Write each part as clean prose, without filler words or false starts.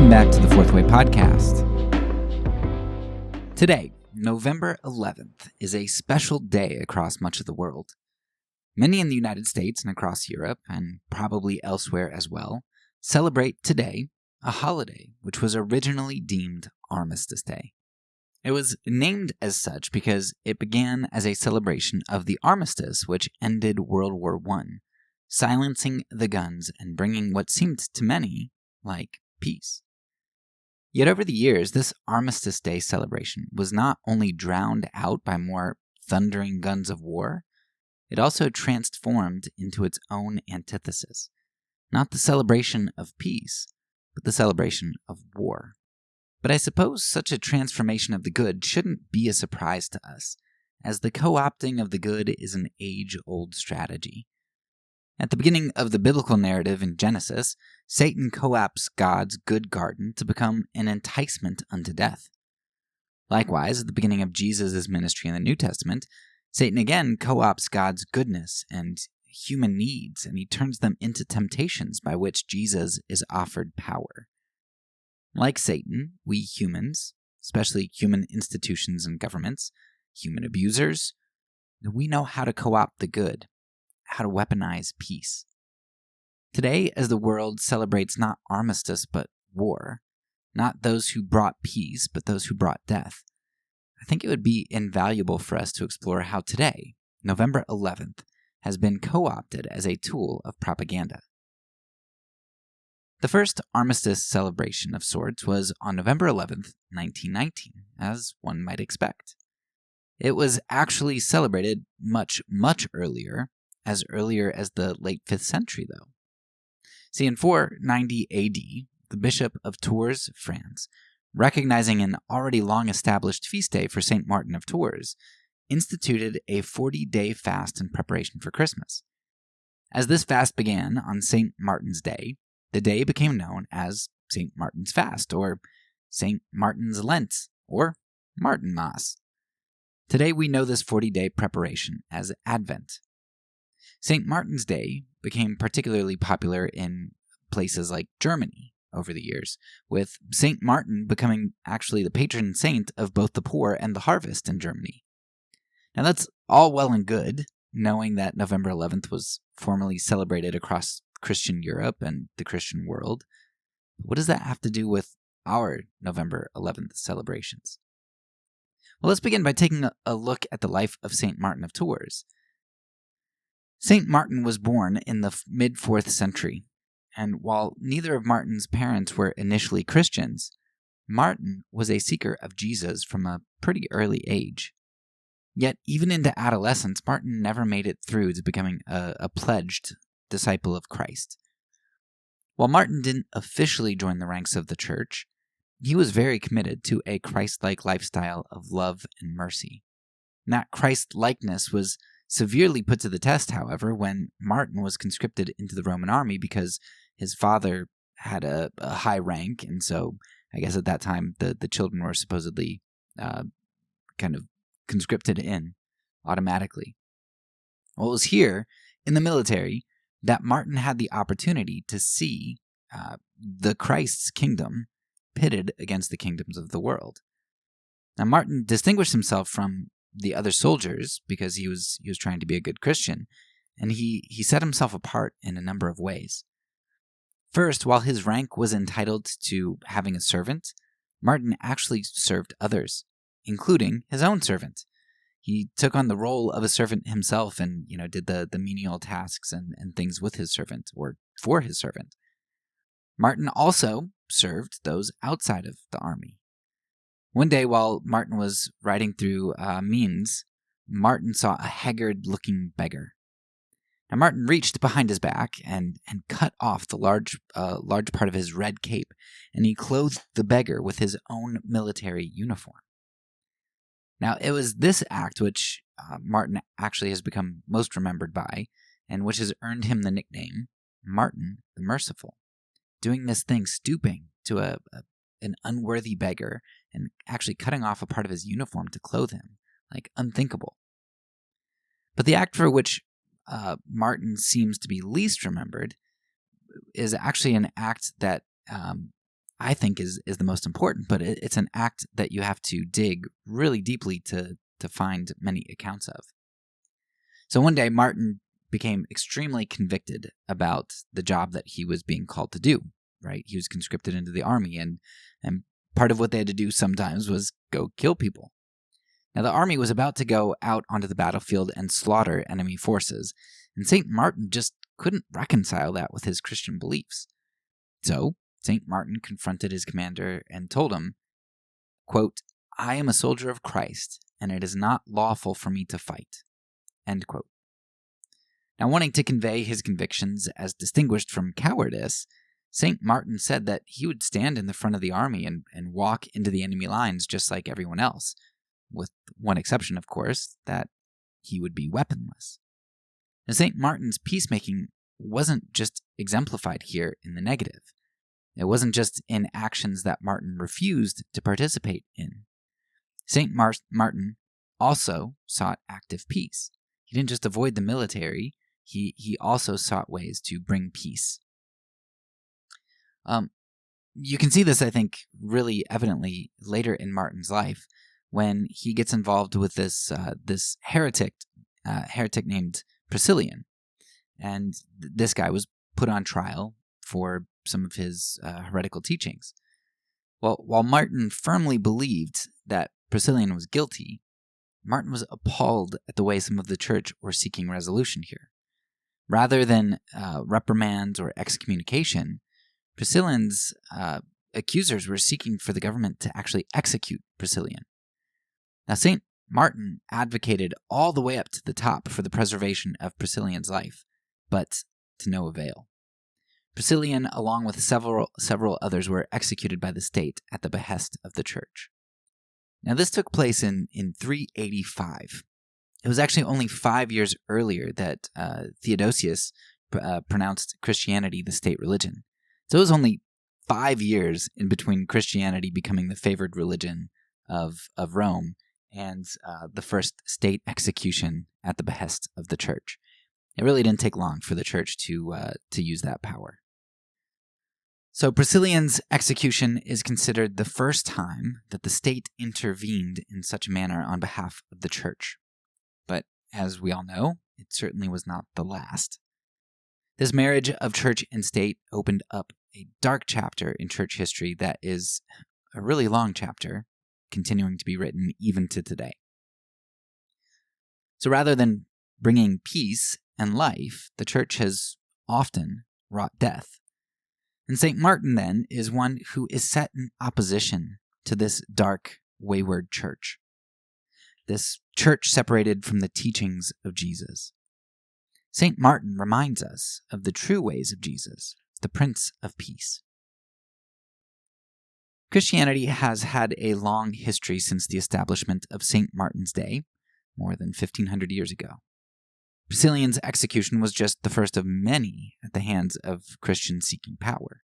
Welcome back to the Fourth Way Podcast. Today, November 11th, is a special day across much of the world. Many in the United States and across Europe, and probably elsewhere as well, celebrate today a holiday which was originally deemed Armistice Day. It was named as such because it began as a celebration of the armistice which ended World War I, silencing the guns and bringing what seemed to many like peace. Yet over the years, this Armistice Day celebration was not only drowned out by more thundering guns of war, it also transformed into its own antithesis. Not the celebration of peace, but the celebration of war. But I suppose such a transformation of the good shouldn't be a surprise to us, as the co-opting of the good is an age-old strategy. At the beginning of the biblical narrative in Genesis, Satan co-opts God's good garden to become an enticement unto death. Likewise, at the beginning of Jesus' ministry in the New Testament, Satan again co-opts God's goodness and human needs, and he turns them into temptations by which Jesus is offered power. Like Satan, we humans, especially human institutions and governments, human abusers, we know how to co-opt the good, how to weaponize peace. Today, as the world celebrates not armistice but war, not those who brought peace but those who brought death, I think it would be invaluable for us to explore how today, November 11th, has been co-opted as a tool of propaganda. The first armistice celebration of sorts was on November 11th, 1919, as one might expect. It was actually celebrated much earlier as the late 5th century, though. See, in 490 AD, the Bishop of Tours, France, recognizing an already long-established feast day for St. Martin of Tours, instituted a 40-day fast in preparation for Christmas. As this fast began on St. Martin's Day, the day became known as St. Martin's Fast, or St. Martin's Lent, or Martinmas. Today we know this 40-day preparation as Advent. St. Martin's Day became particularly popular in places like Germany over the years, with St. Martin becoming actually the patron saint of both the poor and the harvest in Germany. Now that's all well and good, knowing that November 11th was formally celebrated across Christian Europe and the Christian world. What does that have to do with our November 11th celebrations? Well, let's begin by taking a look at the life of St. Martin of Tours. St. Martin was born in the mid-4th century, and while neither of Martin's parents were initially Christians, Martin was a seeker of Jesus from a pretty early age. Yet, even into adolescence, Martin never made it through to becoming a pledged disciple of Christ. While Martin didn't officially join the ranks of the church, he was very committed to a Christ-like lifestyle of love and mercy. And that Christ-likeness was severely put to the test, however, when Martin was conscripted into the Roman army because his father had a high rank, and so I guess at that time the children were supposedly kind of conscripted in automatically. Well, it was here in the military that Martin had the opportunity to see the Christ's kingdom pitted against the kingdoms of the world. Now, Martin distinguished himself from the other soldiers because he was trying to be a good Christian, and he set himself apart in a number of ways. First, while his rank was entitled to having a servant, Martin actually served others, including his own servant. He took on the role of a servant himself and, did the menial tasks and things with his servant or for his servant. Martin also served those outside of the army. One day while Martin was riding through Mainz, Martin saw a haggard-looking beggar. Now Martin reached behind his back and cut off the large part of his red cape, and he clothed the beggar with his own military uniform. Now it was this act which Martin actually has become most remembered by, and which has earned him the nickname Martin the Merciful. Doing this thing, stooping to an unworthy beggar and actually cutting off a part of his uniform to clothe him, like unthinkable. But the act for which Martin seems to be least remembered is actually an act that I think is the most important, but it's an act that you have to dig really deeply to find many accounts of. So one day, Martin became extremely convicted about the job that he was being called to do, right? He was conscripted into the army, and part of what they had to do sometimes was go kill people. Now, the army was about to go out onto the battlefield and slaughter enemy forces, and St. Martin just couldn't reconcile that with his Christian beliefs. So, St. Martin confronted his commander and told him, quote, "I am a soldier of Christ, and it is not lawful for me to fight." End quote. Now, wanting to convey his convictions as distinguished from cowardice, St. Martin said that he would stand in the front of the army and walk into the enemy lines just like everyone else, with one exception, of course, that he would be weaponless. Now, St. Martin's peacemaking wasn't just exemplified here in the negative. It wasn't just in actions that Martin refused to participate in. St. Martin also sought active peace. He didn't just avoid the military, he also sought ways to bring peace. You can see this, I think, really evidently later in Martin's life when he gets involved with this heretic named Priscillian. And this guy was put on trial for some of his heretical teachings. Well, while Martin firmly believed that Priscillian was guilty, Martin was appalled at the way some of the church were seeking resolution here. Rather than reprimand or excommunication, Priscillian's accusers were seeking for the government to actually execute Priscillian. Now, St. Martin advocated all the way up to the top for the preservation of Priscillian's life, but to no avail. Priscillian, along with several others, were executed by the state at the behest of the church. Now, this took place in 385. It was actually only 5 years earlier that Theodosius pronounced Christianity the state religion. So it was only 5 years in between Christianity becoming the favored religion of Rome and the first state execution at the behest of the church. It really didn't take long for the church to use that power. So Priscillian's execution is considered the first time that the state intervened in such a manner on behalf of the church. But as we all know, it certainly was not the last. This marriage of church and state opened up a dark chapter in church history that is a really long chapter, continuing to be written even to today. So rather than bringing peace and life, the church has often wrought death. And St. Martin, then, is one who is set in opposition to this dark, wayward church. This church separated from the teachings of Jesus. St. Martin reminds us of the true ways of Jesus, the Prince of Peace. Christianity has had a long history since the establishment of St. Martin's Day, more than 1,500 years ago. Priscillian's execution was just the first of many at the hands of Christians seeking power.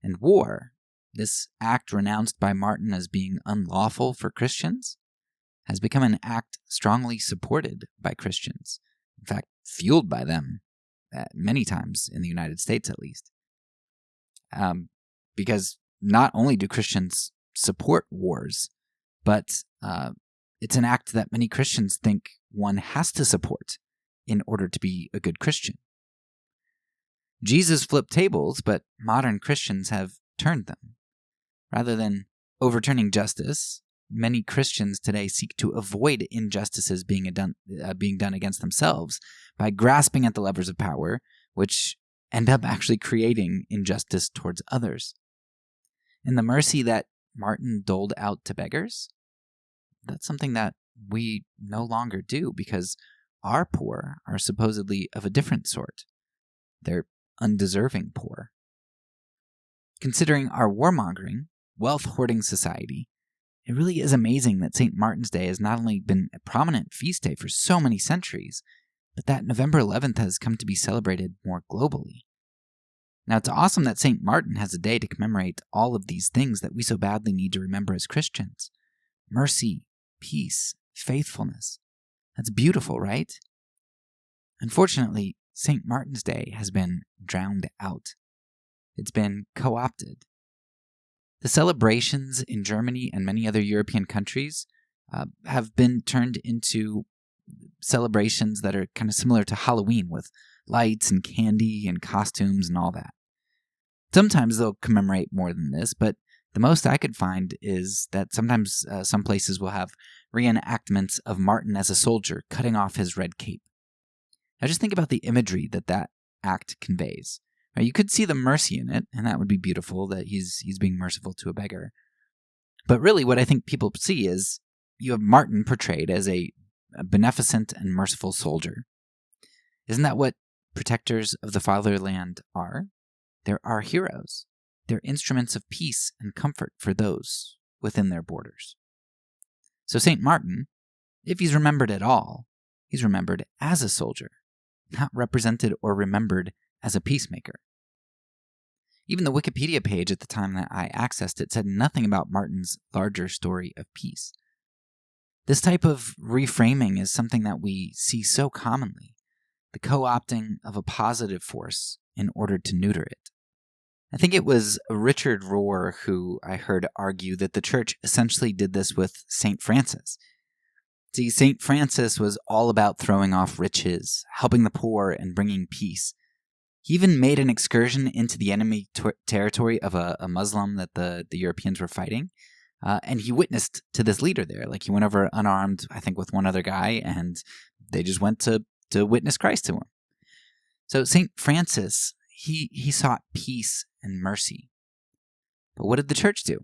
And war, this act renounced by Martin as being unlawful for Christians, has become an act strongly supported by Christians, in fact, fueled by them many times in the United States at least. Because not only do Christians support wars, but it's an act that many Christians think one has to support in order to be a good Christian. Jesus flipped tables, but modern Christians have turned them. Rather than overturning justice, many Christians today seek to avoid injustices being done against themselves by grasping at the levers of power, which end up actually creating injustice towards others. And the mercy that Martin doled out to beggars, that's something that we no longer do because our poor are supposedly of a different sort. They're undeserving poor. Considering our warmongering, wealth-hoarding society, it really is amazing that St. Martin's Day has not only been a prominent feast day for so many centuries, but that November 11th has come to be celebrated more globally. Now, it's awesome that St. Martin has a day to commemorate all of these things that we so badly need to remember as Christians. Mercy, peace, faithfulness. That's beautiful, right? Unfortunately, St. Martin's Day has been drowned out. It's been co-opted. The celebrations in Germany and many other European countries have been turned into celebrations that are kind of similar to Halloween, with lights and candy and costumes and all that. Sometimes they'll commemorate more than this, but the most I could find is that sometimes some places will have reenactments of Martin as a soldier cutting off his red cape. Now just think about the imagery that act conveys. Now, you could see the mercy in it, and that would be beautiful, that he's being merciful to a beggar. But really what I think people see is you have Martin portrayed as a beneficent and merciful soldier. Isn't that what protectors of the fatherland are? They're our heroes. They're instruments of peace and comfort for those within their borders. So St. Martin, if he's remembered at all, he's remembered as a soldier, not represented or remembered as a peacemaker. Even the Wikipedia page at the time that I accessed it said nothing about Martin's larger story of peace. This type of reframing is something that we see so commonly, the co-opting of a positive force in order to neuter it. I think it was Richard Rohr who I heard argue that the church essentially did this with St. Francis. See, St. Francis was all about throwing off riches, helping the poor, and bringing peace. He even made an excursion into the enemy territory of a Muslim that the Europeans were fighting, and he witnessed to this leader there. Like, he went over unarmed, I think with one other guy, and they just went to witness Christ to him. So St. Francis, he sought peace and mercy. But what did the church do?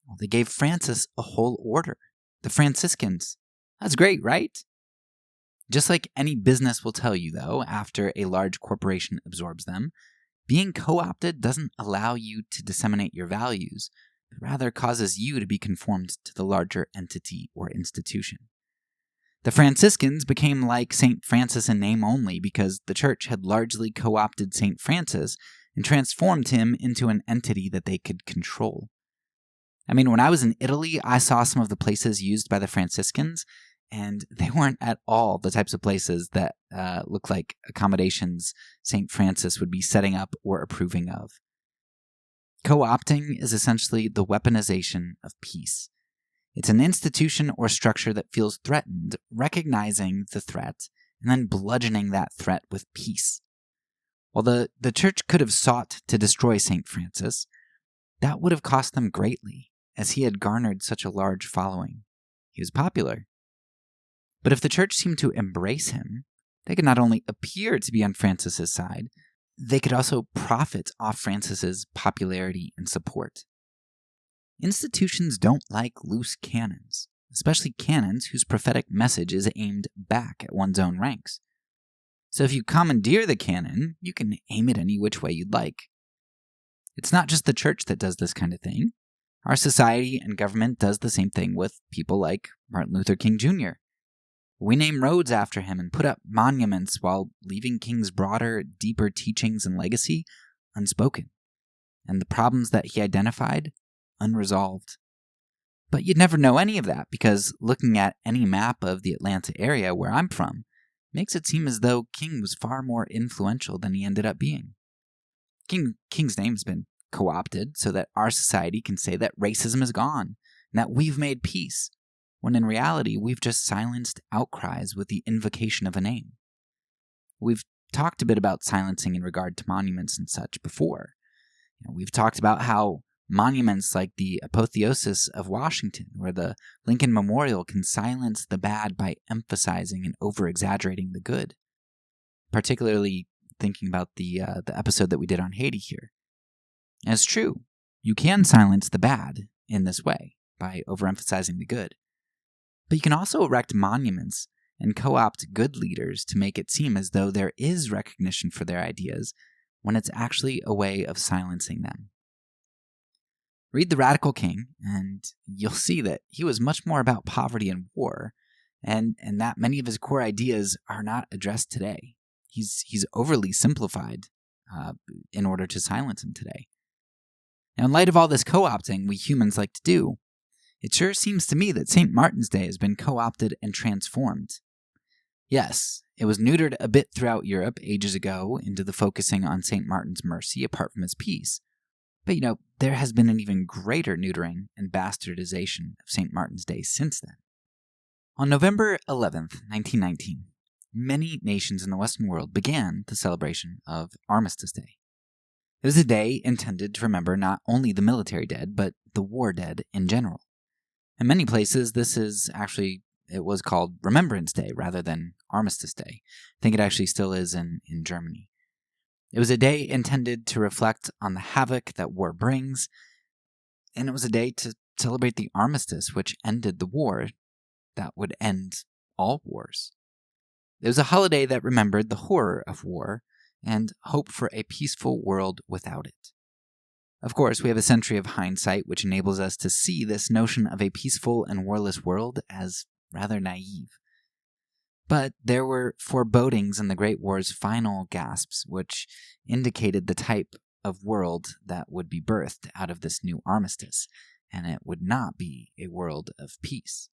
Well, they gave Francis a whole order, the Franciscans. That's great, right? Just like any business will tell you, though, after a large corporation absorbs them, being co-opted doesn't allow you to disseminate your values, but rather causes you to be conformed to the larger entity or institution. The Franciscans became like St. Francis in name only because the church had largely co-opted St. Francis and transformed him into an entity that they could control. I mean, when I was in Italy, I saw some of the places used by the Franciscans, and they weren't at all the types of places that look like accommodations St. Francis would be setting up or approving of. Co-opting is essentially the weaponization of peace. It's an institution or structure that feels threatened, recognizing the threat, and then bludgeoning that threat with peace. While the church could have sought to destroy St. Francis, that would have cost them greatly, as he had garnered such a large following. He was popular. But if the church seemed to embrace him, they could not only appear to be on Francis's side, they could also profit off Francis's popularity and support. Institutions don't like loose cannons, especially cannons whose prophetic message is aimed back at one's own ranks. So if you commandeer the cannon, you can aim it any which way you'd like. It's not just the church that does this kind of thing. Our society and government does the same thing with people like Martin Luther King Jr. We name roads after him and put up monuments while leaving King's broader, deeper teachings and legacy unspoken, and the problems that he identified unresolved. But you'd never know any of that because looking at any map of the Atlanta area where I'm from makes it seem as though King was far more influential than he ended up being. King's name's been co-opted so that our society can say that racism is gone and that we've made peace, when in reality we've just silenced outcries with the invocation of a name. We've talked a bit about silencing in regard to monuments and such before. We've talked about how monuments like the Apotheosis of Washington or the Lincoln Memorial can silence the bad by emphasizing and over-exaggerating the good. Particularly thinking about the episode that we did on Haiti here. And it's true, you can silence the bad in this way by overemphasizing the good. But you can also erect monuments and co-opt good leaders to make it seem as though there is recognition for their ideas when it's actually a way of silencing them. Read The Radical King, and you'll see that he was much more about poverty and war, and that many of his core ideas are not addressed today. He's overly simplified in order to silence him today. Now, in light of all this co-opting we humans like to do, it sure seems to me that St. Martin's Day has been co-opted and transformed. Yes, it was neutered a bit throughout Europe ages ago into the focusing on St. Martin's mercy apart from his peace. But there has been an even greater neutering and bastardization of St. Martin's Day since then. On November 11th, 1919, many nations in the Western world began the celebration of Armistice Day. It was a day intended to remember not only the military dead, but the war dead in general. In many places, it was called Remembrance Day rather than Armistice Day. I think it actually still is in Germany. It was a day intended to reflect on the havoc that war brings, and it was a day to celebrate the armistice which ended the war that would end all wars. It was a holiday that remembered the horror of war and hope for a peaceful world without it. Of course, we have a century of hindsight which enables us to see this notion of a peaceful and warless world as rather naive. But there were forebodings in the Great War's final gasps which indicated the type of world that would be birthed out of this new armistice, and it would not be a world of peace.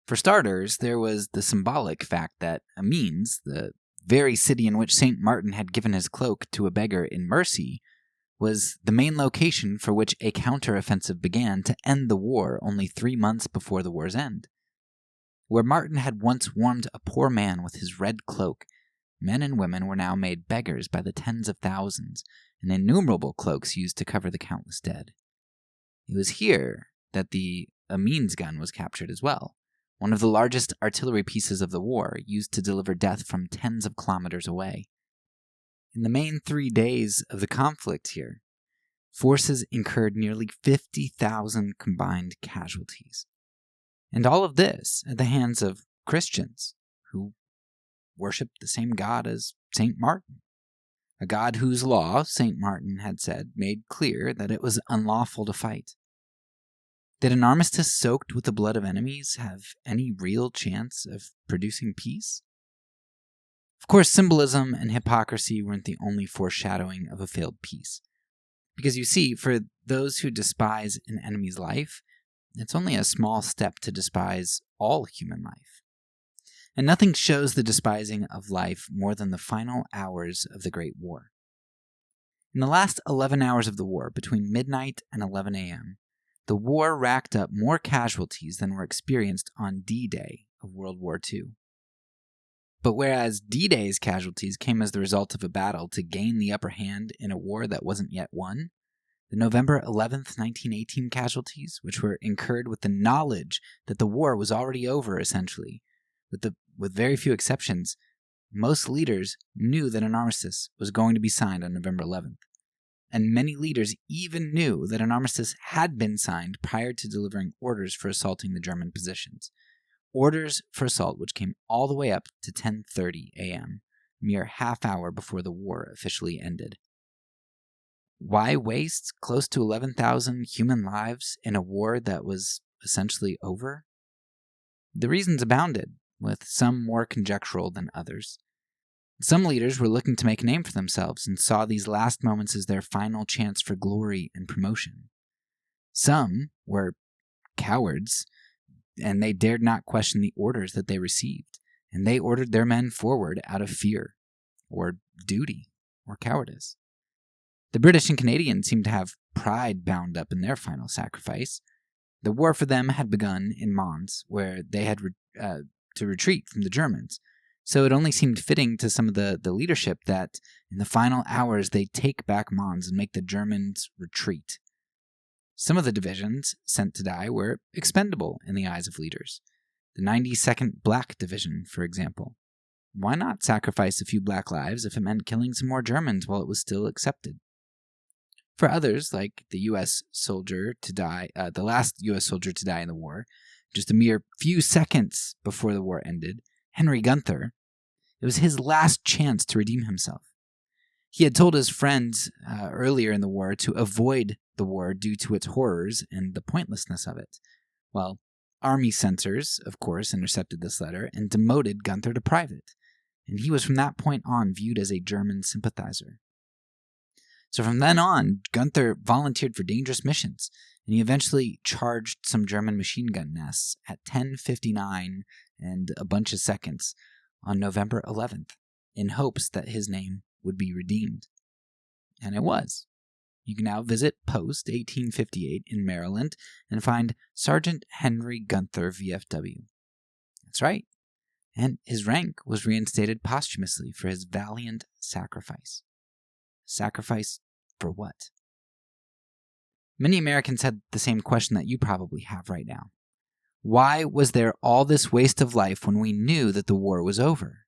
For starters, there was the symbolic fact that Amiens, the very city in which St. Martin had given his cloak to a beggar in mercy, was the main location for which a counteroffensive began to end the war only 3 months before the war's end. Where Martin had once warmed a poor man with his red cloak, men and women were now made beggars by the tens of thousands, and innumerable cloaks used to cover the countless dead. It was here that the Amiens gun was captured as well, one of the largest artillery pieces of the war, used to deliver death from tens of kilometers away. In the main 3 days of the conflict here, forces incurred nearly 50,000 combined casualties. And all of this at the hands of Christians who worshipped the same God as St. Martin, a God whose law, St. Martin had said, made clear that it was unlawful to fight. Did an armistice soaked with the blood of enemies have any real chance of producing peace? Of course, symbolism and hypocrisy weren't the only foreshadowing of a failed peace. Because you see, for those who despise an enemy's life, it's only a small step to despise all human life. And nothing shows the despising of life more than the final hours of the Great War. In the last 11 hours of the war, between midnight and 11 a.m., the war racked up more casualties than were experienced on D-Day of World War II. But whereas D-Day's casualties came as the result of a battle to gain the upper hand in a war that wasn't yet won, the November 11th, 1918 casualties, which were incurred with the knowledge that the war was already over, essentially, with very few exceptions, most leaders knew that an armistice was going to be signed on November 11th. And many leaders even knew that an armistice had been signed prior to delivering orders for assaulting the German positions. Orders for assault which came all the way up to 10:30 a.m., a mere half hour before the war officially ended. Why waste close to 11,000 human lives in a war that was essentially over? The reasons abounded, with some more conjectural than others. Some leaders were looking to make a name for themselves and saw these last moments as their final chance for glory and promotion. Some were cowards, and they dared not question the orders that they received, and they ordered their men forward out of fear, or duty, or cowardice. The British and Canadians seemed to have pride bound up in their final sacrifice. The war for them had begun in Mons, where they had to retreat from the Germans. So it only seemed fitting to some of the leadership that in the final hours they take back Mons and make the Germans retreat. Some of the divisions sent to die were expendable in the eyes of leaders. The 92nd Black Division, for example. Why not sacrifice a few black lives if it meant killing some more Germans while it was still accepted? For others, like the U.S. soldier to die, the last U.S. soldier to die in the war, just a mere few seconds before the war ended, Henry Gunther, it was his last chance to redeem himself. He had told his friends earlier in the war to avoid the war due to its horrors and the pointlessness of it. Well, army censors, of course, intercepted this letter and demoted Gunther to private, and he was from that point on viewed as a German sympathizer. So from then on, Gunther volunteered for dangerous missions, and he eventually charged some German machine gun nests at 10:59 and a bunch of seconds on November 11th, in hopes that his name would be redeemed. And it was. You can now visit Post 1858 in Maryland and find Sergeant Henry Gunther, VFW. That's right. And his rank was reinstated posthumously for his valiant sacrifice. Sacrifice for what? Many Americans had the same question that you probably have right now. Why was there all this waste of life when we knew that the war was over?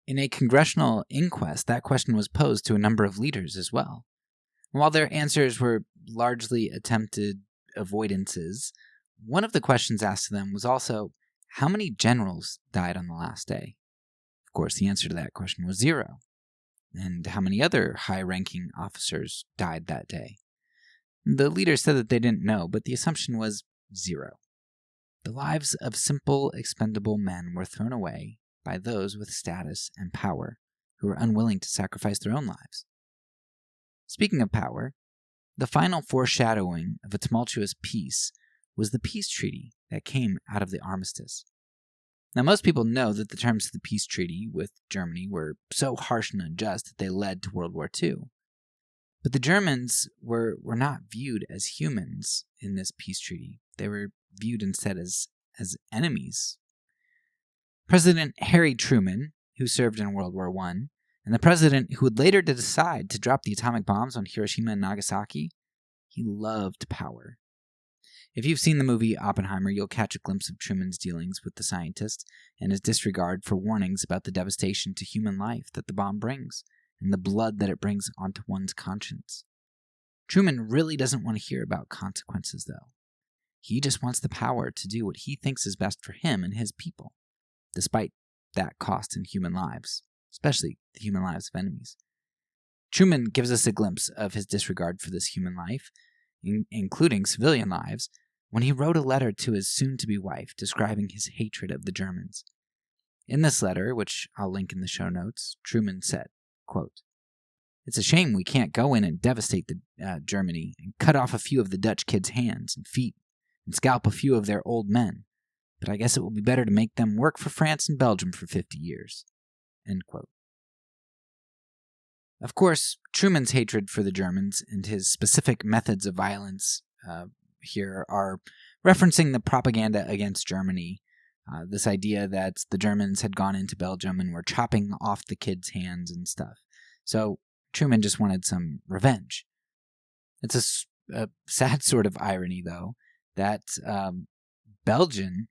In a congressional inquest, that question was posed to a number of leaders as well. While their answers were largely attempted avoidances, one of the questions asked to them was also, how many generals died on the last day? Of course, the answer to that question was 0. And how many other high-ranking officers died that day? The leaders said that they didn't know, but the assumption was 0. The lives of simple, expendable men were thrown away by those with status and power who were unwilling to sacrifice their own lives. Speaking of power, the final foreshadowing of a tumultuous peace was the peace treaty that came out of the Armistice. Now, most people know that the terms of the peace treaty with Germany were so harsh and unjust that they led to World War II. But the Germans were not viewed as humans in this peace treaty. They were viewed instead as enemies. President Harry Truman, who served in World War I, and the president who would later decide to drop the atomic bombs on Hiroshima and Nagasaki, he loved power. If you've seen the movie Oppenheimer, you'll catch a glimpse of Truman's dealings with the scientist and his disregard for warnings about the devastation to human life that the bomb brings and the blood that it brings onto one's conscience. Truman really doesn't want to hear about consequences, though. He just wants the power to do what he thinks is best for him and his people, despite that cost in human lives, especially the human lives of enemies. Truman gives us a glimpse of his disregard for this human life, including civilian lives, when he wrote a letter to his soon-to-be wife describing his hatred of the Germans. In this letter, which I'll link in the show notes, Truman said, quote, "It's a shame we can't go in and devastate Germany and cut off a few of the Dutch kids' hands and feet and scalp a few of their old men, but I guess it will be better to make them work for France and Belgium for 50 years. End quote. Of course, Truman's hatred for the Germans and his specific methods of violence here are referencing the propaganda against Germany, this idea that the Germans had gone into Belgium and were chopping off the kids' hands and stuff. So Truman just wanted some revenge. It's a sad sort of irony, though, that Belgium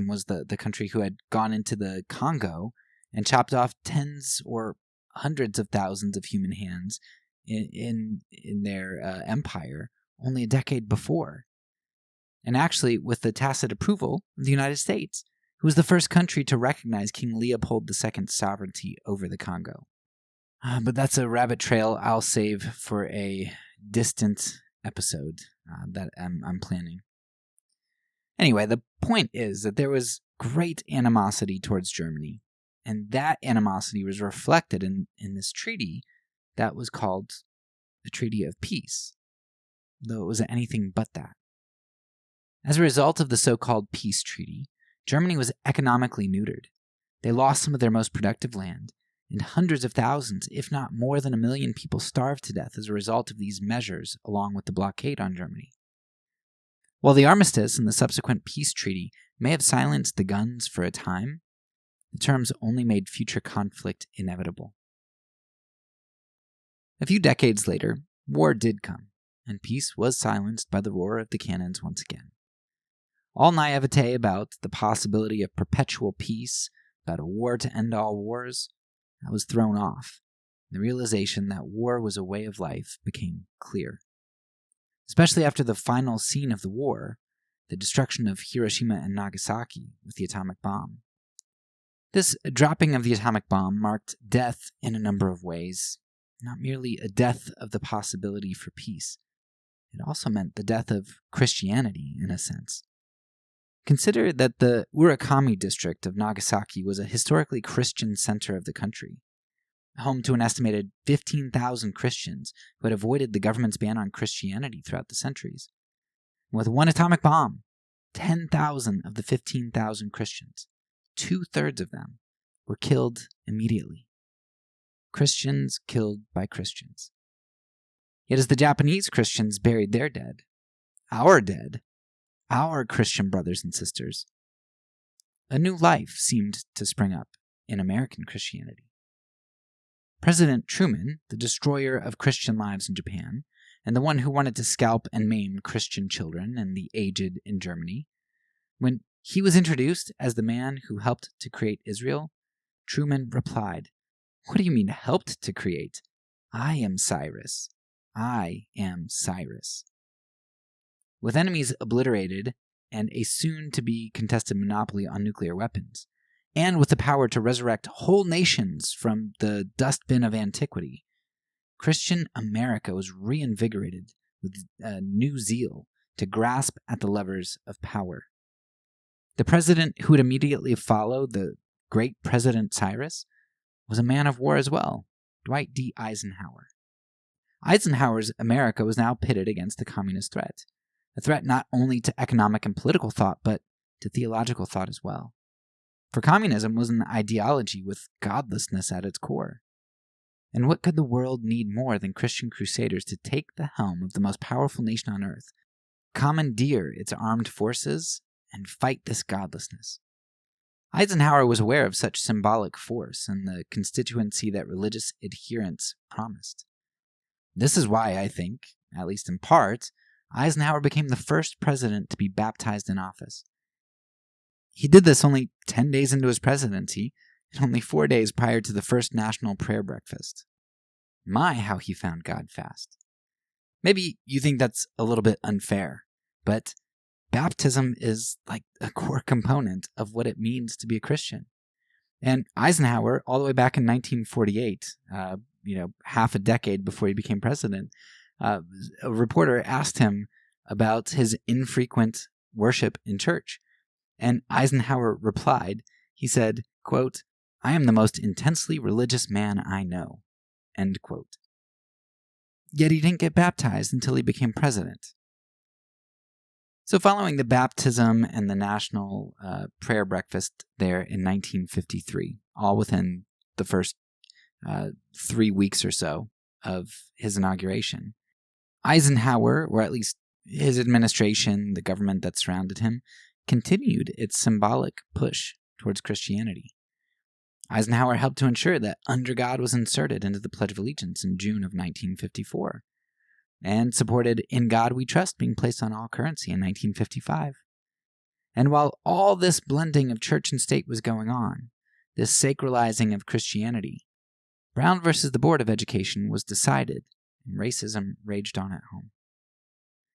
was the country who had gone into the Congo and chopped off tens or hundreds of thousands of human hands in their empire only a decade before. And actually, with the tacit approval of the United States, who was the first country to recognize King Leopold II's sovereignty over the Congo. But that's a rabbit trail I'll save for a distant episode that I'm planning. Anyway, the point is that there was great animosity towards Germany, and that animosity was reflected in this treaty that was called the Treaty of Peace, though it was anything but that. As a result of the so-called peace treaty, Germany was economically neutered. They lost some of their most productive land, and hundreds of thousands, if not more than 1 million people starved to death as a result of these measures, along with the blockade on Germany. While the Armistice and the subsequent peace treaty may have silenced the guns for a time, the terms only made future conflict inevitable. A few decades later, war did come, and peace was silenced by the roar of the cannons once again. All naivete about the possibility of perpetual peace, about a war to end all wars, that was thrown off. The realization that war was a way of life became clear. Especially after the final scene of the war, the destruction of Hiroshima and Nagasaki with the atomic bomb. This dropping of the atomic bomb marked death in a number of ways, not merely a death of the possibility for peace. It also meant the death of Christianity, in a sense. Consider that the Urakami district of Nagasaki was a historically Christian center of the country, home to an estimated 15,000 Christians who had avoided the government's ban on Christianity throughout the centuries. With one atomic bomb, 10,000 of the 15,000 Christians, 2/3 of them, were killed immediately. Christians killed by Christians. Yet as the Japanese Christians buried their dead, our Christian brothers and sisters, a new life seemed to spring up in American Christianity. President Truman, the destroyer of Christian lives in Japan, and the one who wanted to scalp and maim Christian children and the aged in Germany, when he was introduced as the man who helped to create Israel, Truman replied, "What do you mean helped to create? I am Cyrus. I am Cyrus." With enemies obliterated and a soon-to-be contested monopoly on nuclear weapons, and with the power to resurrect whole nations from the dustbin of antiquity, Christian America was reinvigorated with a new zeal to grasp at the levers of power. The president who would immediately follow the great President Cyrus was a man of war as well, Dwight D. Eisenhower. Eisenhower's America was now pitted against the communist threat, a threat not only to economic and political thought, but to theological thought as well. For communism was an ideology with godlessness at its core. And what could the world need more than Christian crusaders to take the helm of the most powerful nation on earth, commandeer its armed forces, and fight this godlessness? Eisenhower was aware of such symbolic force and the constituency that religious adherence promised. This is why I think, at least in part, Eisenhower became the first president to be baptized in office. He did this only 10 days into his presidency, and only 4 days prior to the first national prayer breakfast. My, how he found God fast. Maybe you think that's a little bit unfair, but baptism is like a core component of what it means to be a Christian. And Eisenhower, all the way back in 1948, half a decade before he became president, a reporter asked him about his infrequent worship in church. And Eisenhower replied, he said, quote, "I am the most intensely religious man I know," end quote. Yet he didn't get baptized until he became president. So following the baptism and the national prayer breakfast there in 1953, all within the first 3 weeks or so of his inauguration, Eisenhower, or at least his administration, the government that surrounded him, continued its symbolic push towards Christianity. Eisenhower helped to ensure that "under God" was inserted into the Pledge of Allegiance in June of 1954, and supported "in God we trust" being placed on all currency in 1955. And while all this blending of church and state was going on, this sacralizing of Christianity, Brown versus the Board of Education was decided, and racism raged on at home.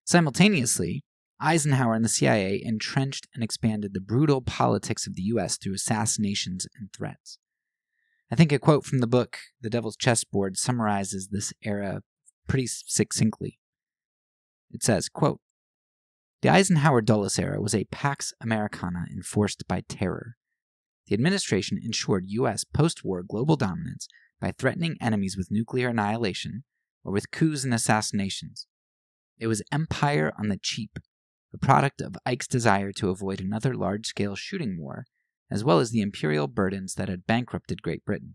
Simultaneously, Eisenhower and the CIA entrenched and expanded the brutal politics of the U.S. through assassinations and threats. I think a quote from the book The Devil's Chessboard summarizes this era pretty succinctly. It says, quote, "The Eisenhower Dulles era was a Pax Americana enforced by terror. The administration ensured U.S. post-war global dominance by threatening enemies with nuclear annihilation or with coups and assassinations. It was empire on the cheap, a product of Ike's desire to avoid another large-scale shooting war, as well as the imperial burdens that had bankrupted Great Britain.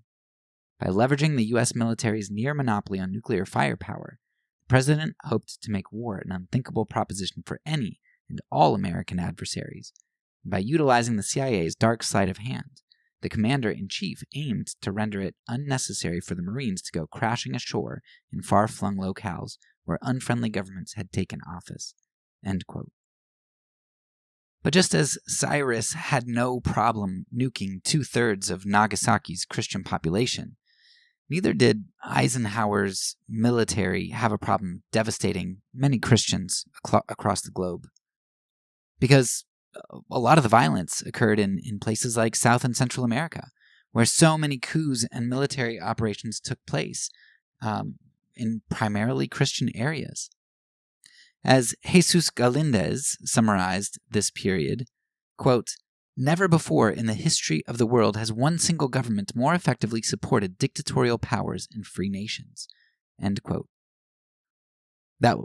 By leveraging the U.S. military's near monopoly on nuclear firepower, the president hoped to make war an unthinkable proposition for any and all American adversaries. And by utilizing the CIA's dark sleight of hand, the commander-in-chief aimed to render it unnecessary for the Marines to go crashing ashore in far-flung locales where unfriendly governments had taken office." End quote. But just as Cyrus had no problem nuking 2/3 of Nagasaki's Christian population, neither did Eisenhower's military have a problem devastating many Christians across the globe. Because a lot of the violence occurred in places like South and Central America, where so many coups and military operations took place in primarily Christian areas. As Jesus Galindez summarized this period, quote, "Never before in the history of the world has one single government more effectively supported dictatorial powers in free nations." End quote. That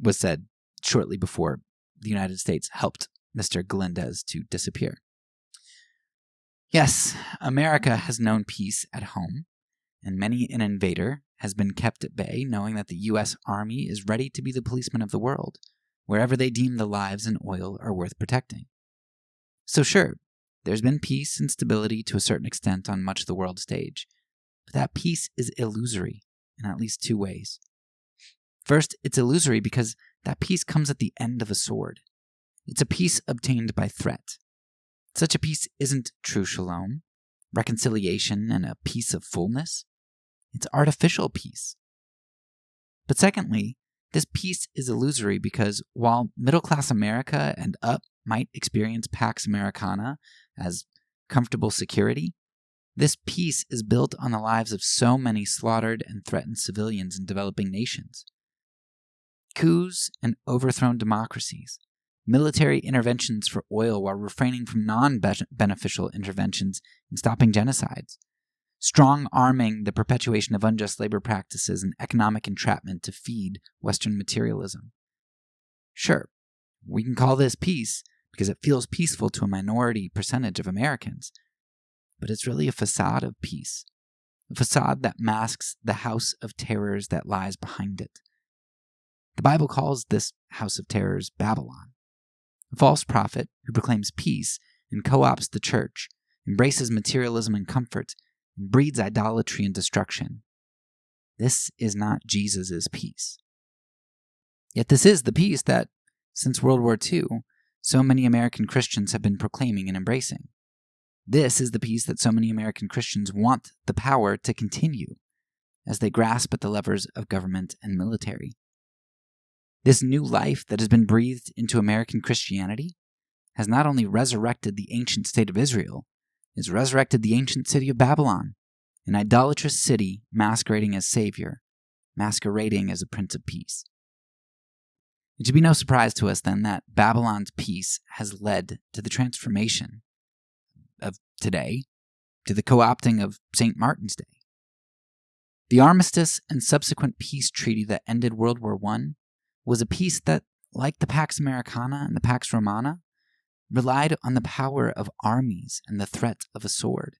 was said shortly before the United States helped Mr. Galindez to disappear. Yes, America has known peace at home, and many an invader has been kept at bay, knowing that the U.S. Army is ready to be the policeman of the world, wherever they deem the lives and oil are worth protecting. So sure, there's been peace and stability to a certain extent on much of the world stage, but that peace is illusory in at least two ways. First, it's illusory because that peace comes at the end of a sword. It's a peace obtained by threat. Such a peace isn't true shalom, reconciliation, and a peace of fullness. It's artificial peace. But secondly, this peace is illusory because while middle-class America and up might experience Pax Americana as comfortable security, this peace is built on the lives of so many slaughtered and threatened civilians in developing nations. Coups and overthrown democracies, military interventions for oil while refraining from non-beneficial interventions in stopping genocides, strong-arming the perpetuation of unjust labor practices and economic entrapment to feed Western materialism. Sure, we can call this peace because it feels peaceful to a minority percentage of Americans, but it's really a facade of peace, a facade that masks the house of terrors that lies behind it. The Bible calls this house of terrors Babylon, a false prophet who proclaims peace and co-opts the church, embraces materialism and comfort, and breeds idolatry and destruction. This is not Jesus' peace. Yet this is the peace that, since World War II, so many American Christians have been proclaiming and embracing. This is the peace that so many American Christians want the power to continue as they grasp at the levers of government and military. This new life that has been breathed into American Christianity has not only resurrected the ancient state of Israel, it's resurrected the ancient city of Babylon, an idolatrous city masquerading as Savior, masquerading as a Prince of Peace. It should be no surprise to us, then, that Babylon's peace has led to the transformation of today, to the co-opting of St. Martin's Day. The Armistice and subsequent peace treaty that ended World War I was a peace that, like the Pax Americana and the Pax Romana, relied on the power of armies and the threat of a sword.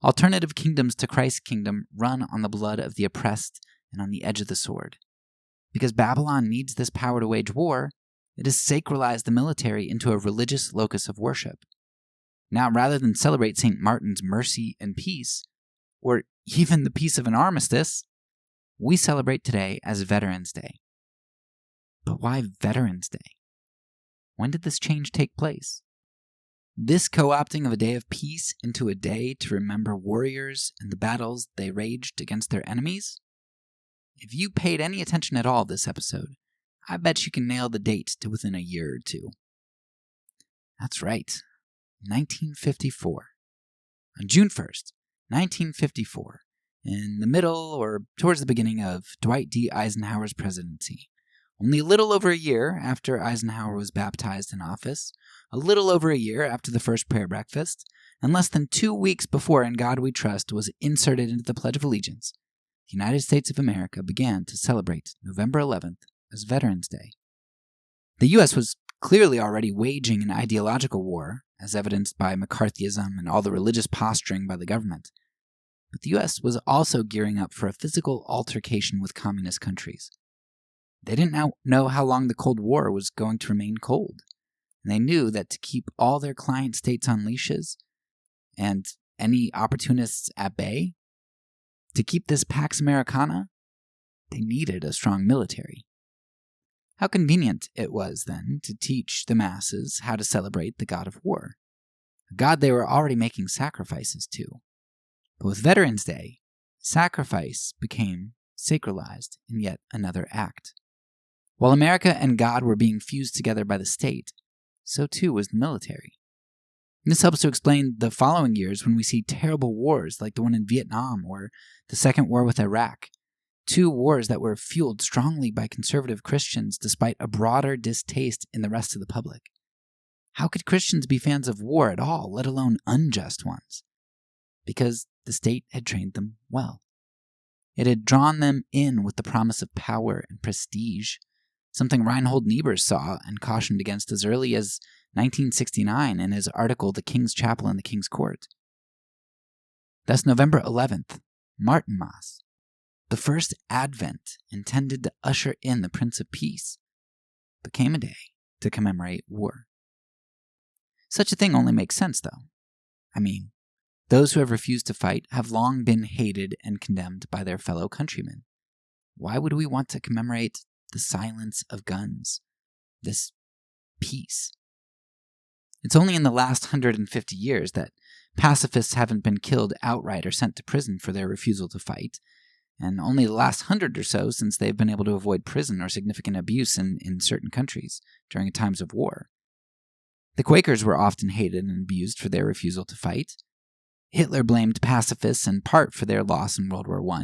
Alternative kingdoms to Christ's kingdom run on the blood of the oppressed and on the edge of the sword. Because Babylon needs this power to wage war, it has sacralized the military into a religious locus of worship. Now, rather than celebrate St. Martin's mercy and peace, or even the peace of an armistice, we celebrate today as Veterans Day. But why Veterans Day? When did this change take place? This co-opting of a day of peace into a day to remember warriors and the battles they waged against their enemies? If you paid any attention at all this episode, I bet you can nail the date to within a year or two. That's right, 1954. On June 1st, 1954, in the middle or towards the beginning of Dwight D. Eisenhower's presidency, only a little over a year after Eisenhower was baptized in office, a little over a year after the first prayer breakfast, and less than 2 weeks before In God We Trust was inserted into the Pledge of Allegiance, the United States of America began to celebrate November 11th as Veterans Day. The U.S. was clearly already waging an ideological war, as evidenced by McCarthyism and all the religious posturing by the government. But the U.S. was also gearing up for a physical altercation with communist countries. They didn't know how long the Cold War was going to remain cold, and they knew that to keep all their client states on leashes and any opportunists at bay, to keep this Pax Americana, they needed a strong military. How convenient it was, then, to teach the masses how to celebrate the god of war, a god they were already making sacrifices to. But with Veterans Day, sacrifice became sacralized in yet another act. While America and God were being fused together by the state, so too was the military. And this helps to explain the following years when we see terrible wars like the one in Vietnam or the Second War with Iraq, two wars that were fueled strongly by conservative Christians despite a broader distaste in the rest of the public. How could Christians be fans of war at all, let alone unjust ones? Because the state had trained them well. It had drawn them in with the promise of power and prestige, something Reinhold Niebuhr saw and cautioned against as early as 1969 in his article The King's Chapel and the King's Court. Thus, November 11th, Martinmas, the first advent intended to usher in the Prince of Peace, became a day to commemorate war. Such a thing only makes sense, though. I mean, those who have refused to fight have long been hated and condemned by their fellow countrymen. Why would we want to commemorate the silence of guns, this peace? It's only in the last 150 years that pacifists haven't been killed outright or sent to prison for their refusal to fight, and only the last 100 or so since they've been able to avoid prison or significant abuse in certain countries during times of war. The Quakers were often hated and abused for their refusal to fight. Hitler blamed pacifists in part for their loss in World War I,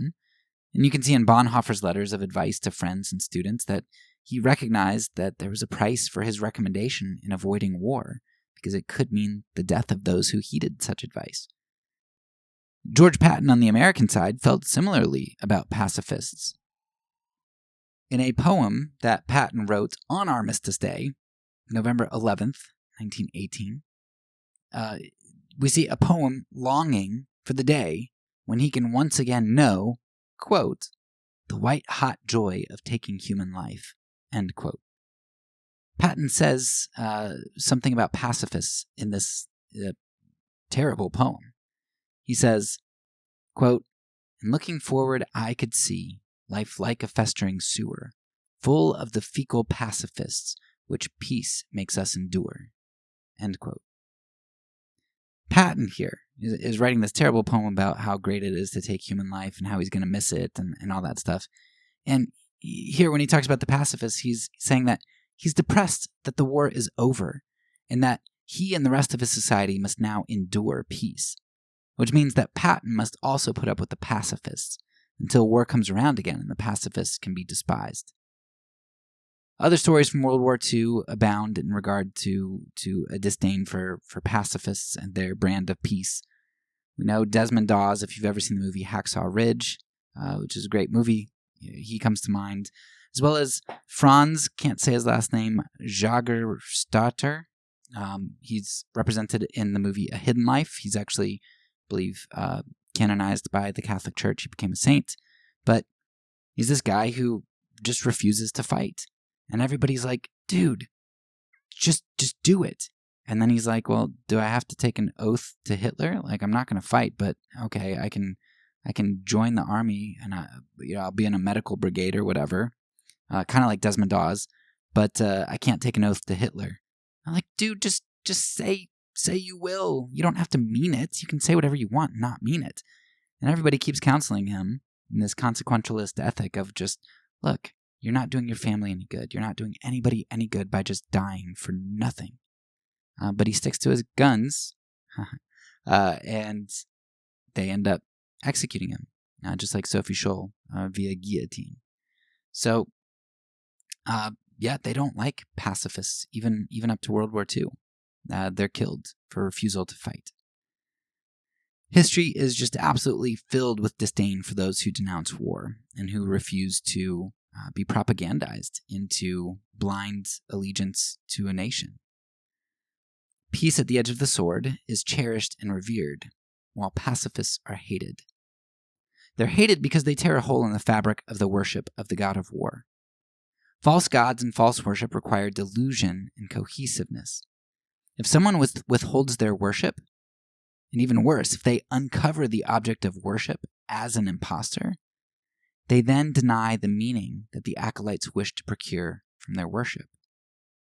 and you can see in Bonhoeffer's letters of advice to friends and students that he recognized that there was a price for his recommendation in avoiding war, because it could mean the death of those who heeded such advice. George Patton on the American side felt similarly about pacifists. In a poem that Patton wrote on Armistice Day, November 11th, 1918, we see a poem longing for the day when he can once again know, quote, the white-hot joy of taking human life, end quote. Patton says something about pacifists in this terrible poem. He says, quote, "And looking forward I could see life like a festering sewer, full of the fecal pacifists which peace makes us endure," end quote. Patton here is writing this terrible poem about how great it is to take human life and how he's going to miss it and all that stuff. And here when he talks about the pacifists, he's saying that he's depressed that the war is over and that he and the rest of his society must now endure peace, which means that Patton must also put up with the pacifists until war comes around again and the pacifists can be despised. Other stories from World War II abound in regard to a disdain for pacifists and their brand of peace. We know Desmond Dawes, if you've ever seen the movie Hacksaw Ridge, which is a great movie, he comes to mind, as well as Franz, can't say his last name, Jagerstatter. He's represented in the movie A Hidden Life. He's actually, I believe, canonized by the Catholic Church. He became a saint. But he's this guy who just refuses to fight. And everybody's like, dude, just do it. And then he's like, well, do I have to take an oath to Hitler? Like, I'm not going to fight, but okay, I can join the army and I'll be in a medical brigade or whatever. Kind of like Desmond Dawes, but I can't take an oath to Hitler. I'm like, dude, just say you will. You don't have to mean it. You can say whatever you want and not mean it. And everybody keeps counseling him in this consequentialist ethic of just, look, you're not doing your family any good. You're not doing anybody any good by just dying for nothing. But he sticks to his guns, and they end up executing him, just like Sophie Scholl via guillotine. So, they don't like pacifists, even up to World War II. They're killed for refusal to fight. History is just absolutely filled with disdain for those who denounce war and who refuse to be propagandized into blind allegiance to a nation. Peace at the edge of the sword is cherished and revered, while pacifists are hated. They're hated because they tear a hole in the fabric of the worship of the god of war. False gods and false worship require delusion and cohesiveness. If someone withholds their worship, and even worse, if they uncover the object of worship as an impostor, they then deny the meaning that the acolytes wish to procure from their worship.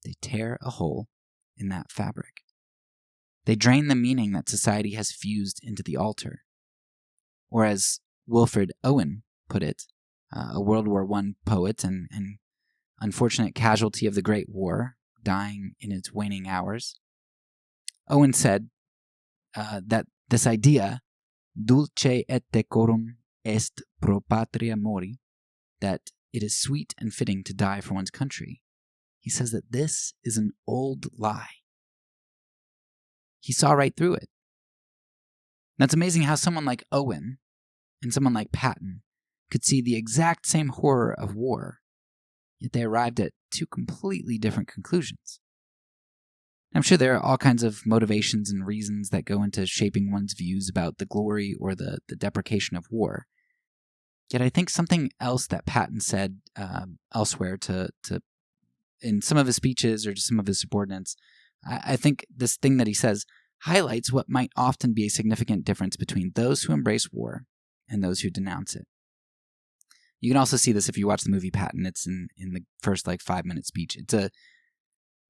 They tear a hole in that fabric. They drain the meaning that society has fused into the altar. Or as Wilfred Owen put it, a World War I poet and unfortunate casualty of the Great War, dying in its waning hours, Owen said that this idea, dulce et decorum est pro patria mori, that it is sweet and fitting to die for one's country, he says that this is an old lie. He saw right through it. Now, it's amazing how someone like Owen and someone like Patton could see the exact same horror of war, yet they arrived at two completely different conclusions. I'm sure there are all kinds of motivations and reasons that go into shaping one's views about the glory or the deprecation of war. Yet I think something else that Patton said elsewhere in some of his speeches or to some of his subordinates, I think this thing that he says highlights what might often be a significant difference between those who embrace war and those who denounce it. You can also see this if you watch the movie Patton. It's in the first 5-minute speech. The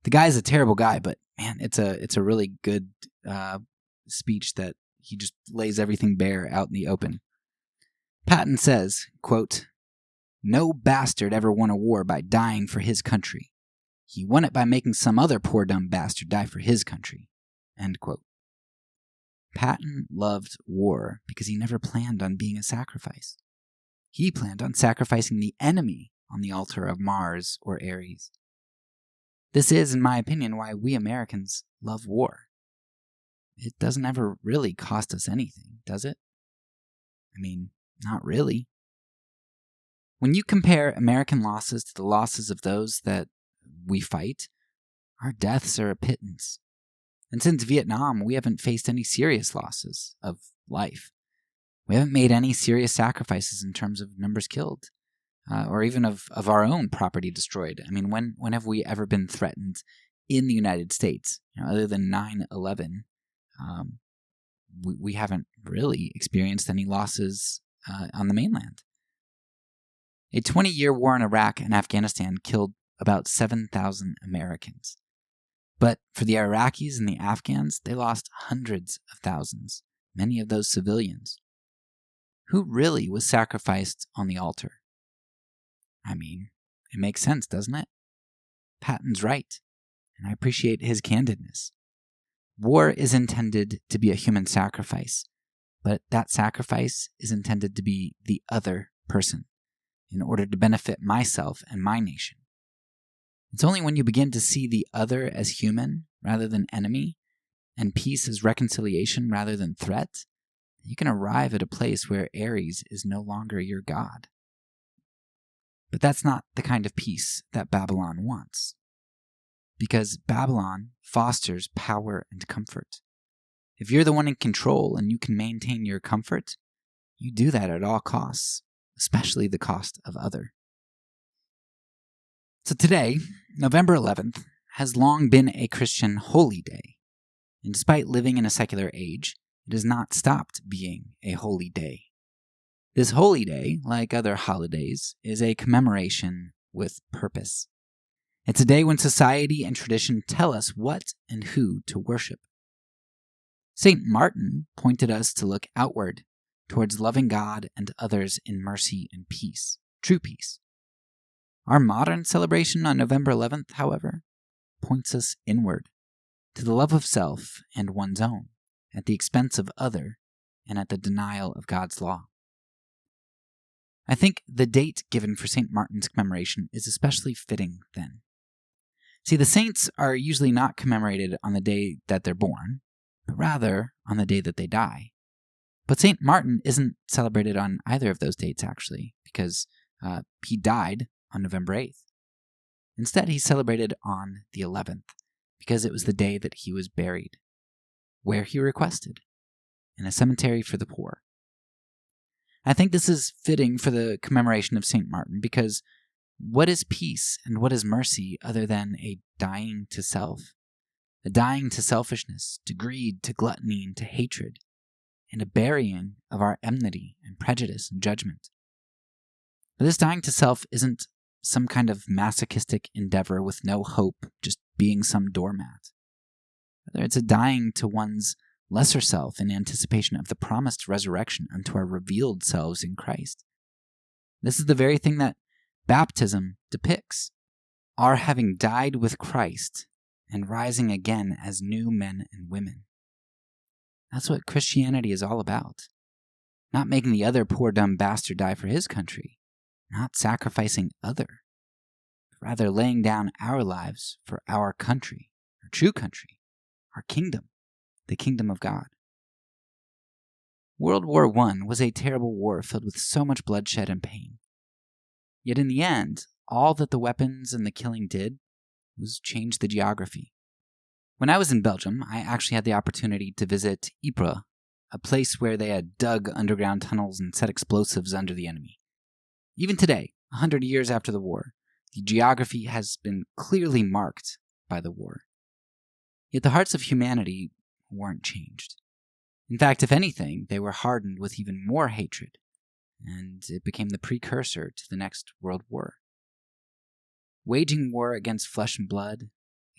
guy is a terrible guy, but man, it's a really good speech that he just lays everything bare out in the open. Patton says, quote, "No bastard ever won a war by dying for his country. He won it by making some other poor dumb bastard die for his country." End quote. Patton loved war because he never planned on being a sacrifice. He planned on sacrificing the enemy on the altar of Mars or Ares. This is, in my opinion, why we Americans love war. It doesn't ever really cost us anything, does it? I mean, not really. When you compare American losses to the losses of those that we fight, our deaths are a pittance. And since Vietnam, we haven't faced any serious losses of life. We haven't made any serious sacrifices in terms of numbers killed, or even of our own property destroyed. I mean, when have we ever been threatened in the United States? Other than 9/11, we haven't really experienced any losses on the mainland. A 20-year war in Iraq and Afghanistan killed about 7,000 Americans. But for the Iraqis and the Afghans, they lost hundreds of thousands, many of those civilians. Who really was sacrificed on the altar? I mean, it makes sense, doesn't it? Patton's right, and I appreciate his candidness. War is intended to be a human sacrifice, but that sacrifice is intended to be the other person in order to benefit myself and my nation. It's only when you begin to see the other as human rather than enemy, and peace as reconciliation rather than threat, that you can arrive at a place where Ares is no longer your god. But that's not the kind of peace that Babylon wants, because Babylon fosters power and comfort. If you're the one in control and you can maintain your comfort, you do that at all costs, especially the cost of other. So today, November 11th, has long been a Christian holy day. And despite living in a secular age, it has not stopped being a holy day. This holy day, like other holidays, is a commemoration with purpose. It's a day when society and tradition tell us what and who to worship. St. Martin pointed us to look outward towards loving God and others in mercy and peace, true peace. Our modern celebration on November 11th, however, points us inward to the love of self and one's own, at the expense of other and at the denial of God's law. I think the date given for St. Martin's commemoration is especially fitting then. See, the saints are usually not commemorated on the day that they're born, but rather on the day that they die. But St. Martin isn't celebrated on either of those dates, actually, because he died on November 8th. Instead, he's celebrated on the 11th, because it was the day that he was buried, where he requested, in a cemetery for the poor. I think this is fitting for the commemoration of St. Martin, because what is peace and what is mercy other than a dying to self? A dying to selfishness, to greed, to gluttony, and to hatred, and a burying of our enmity and prejudice and judgment. But this dying to self isn't some kind of masochistic endeavor with no hope, just being some doormat. Rather, it's a dying to one's lesser self in anticipation of the promised resurrection unto our revealed selves in Christ. This is the very thing that baptism depicts, our having died with Christ and rising again as new men and women. That's what Christianity is all about. Not making the other poor dumb bastard die for his country, not sacrificing other, but rather laying down our lives for our country, our true country, our kingdom, the kingdom of God. World War I was a terrible war filled with so much bloodshed and pain. Yet in the end, all that the weapons and the killing did was change the geography. When I was in Belgium, I actually had the opportunity to visit Ypres, a place where they had dug underground tunnels and set explosives under the enemy. Even today, 100 years after the war, the geography has been clearly marked by the war. Yet the hearts of humanity weren't changed. In fact, if anything, they were hardened with even more hatred, and it became the precursor to the next world war. Waging war against flesh and blood,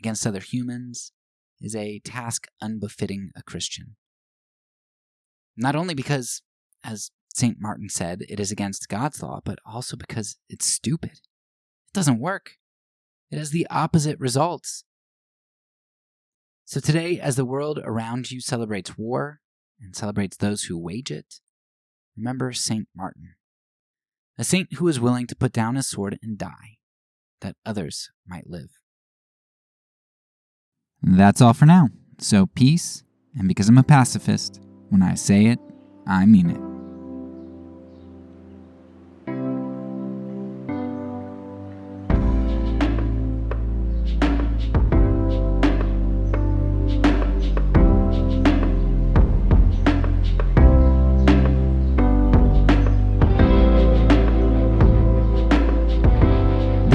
against other humans, is a task unbefitting a Christian. Not only because, as St. Martin said, it is against God's law, but also because it's stupid. It doesn't work. It has the opposite results. So today, as the world around you celebrates war and celebrates those who wage it, remember St. Martin, a saint who was willing to put down his sword and die, that others might live. That's all for now. So peace, and because I'm a pacifist, when I say it, I mean it.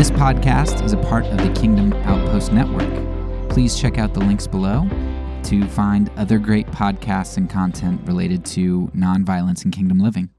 This podcast is a part of the Kingdom Outpost Network. Please check out the links below to find other great podcasts and content related to nonviolence and kingdom living.